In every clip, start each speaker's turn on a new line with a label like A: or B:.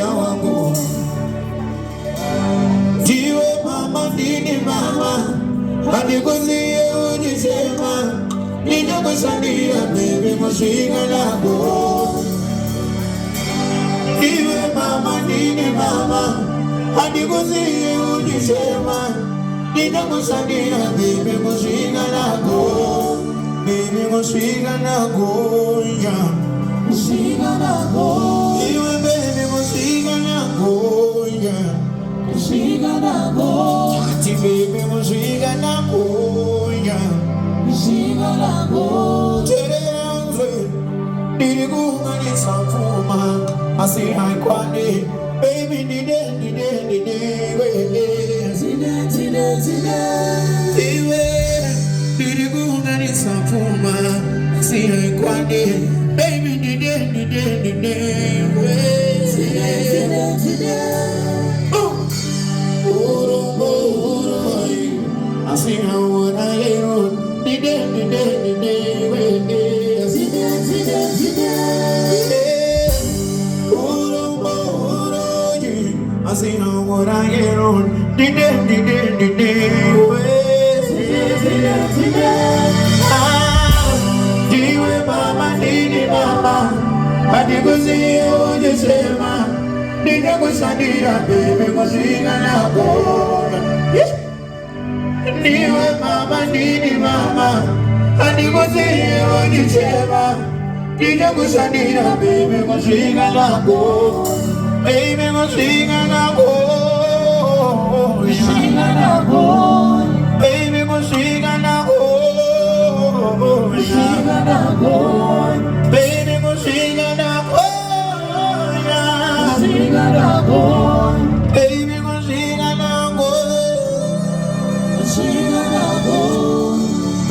A: moyo wangu. Jiwe mama dini mama, hanikuzie unisema, ninakusalia baby mushinga lako. Jiwe mama dini mama, hanikuzie unisema, ninakusalia baby mushinga lako. Baby mushinga lako, yeah. Mushinga lako. Jiwe baby mushinga lako, yeah. Mushinga lako. Ati baby mushinga lako, yeah. Mushinga lako. Tere yanzwe, niligunga nisafuma, asi haikwani, baby nide, wele. Zide. Iwe, niligunga nisafuma, asi haikwani, baby nide, wele. Zide. I see how what I am. Did I see how what I am. Did mama, did mama. I did see you just say, ma. Did I go Sandia, baby, was in an apple. Niwe mama, nini mama, andikuzie unisema, ninakusalia baby mushinga lako, baby mushinga lako, mushinga lako, baby mushinga lako, mushinga lako, baby mushinga lako, mushinga lako, baby mushinga lako.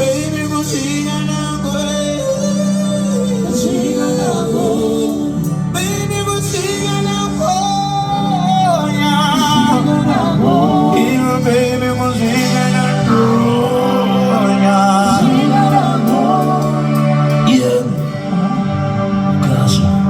A: Baby, go sing and go. Sing and go. Baby, go sing and go. Yeah. Even baby, go sing and go. Yeah. Sing and go. Yeah. Gracias.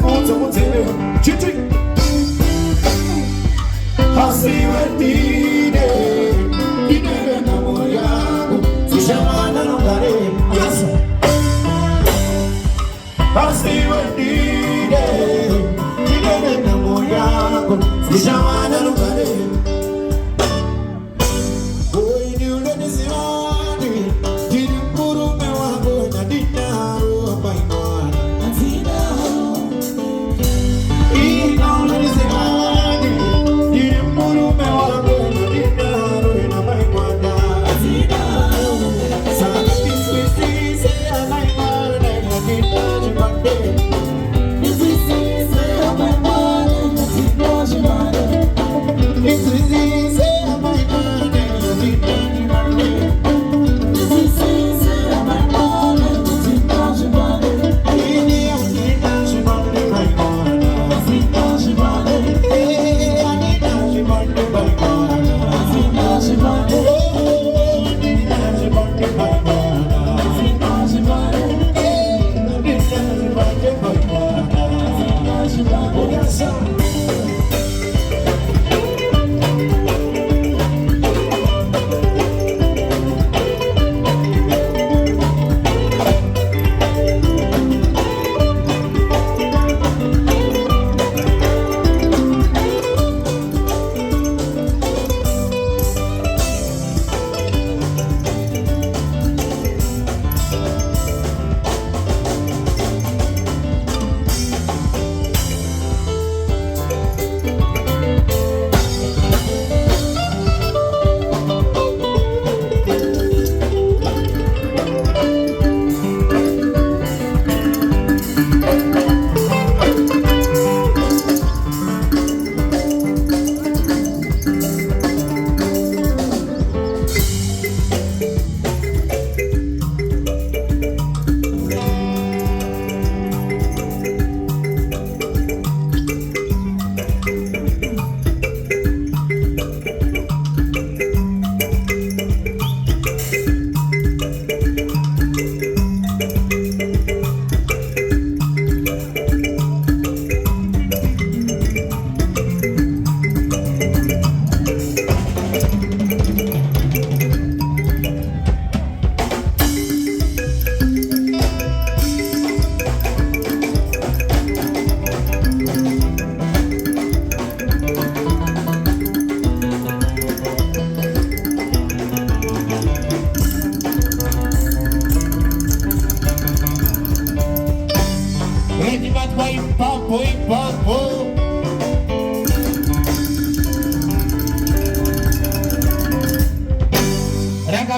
A: mafuta mutele chichi hasiwe dide dide na moya tushamana nongare yes hasiwe dide dide na moya tushamana nongare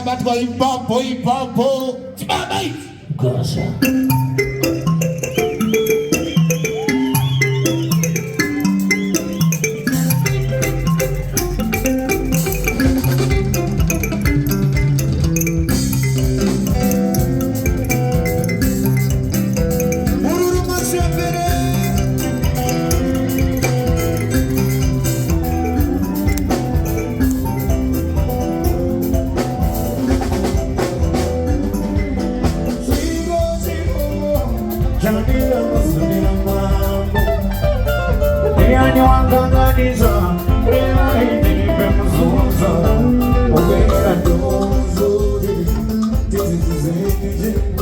B: Batwa ipapo ipapo Chibaba Gosha
A: Yani wanganganiza Wema inipe mzuza Ubera dozo Tizi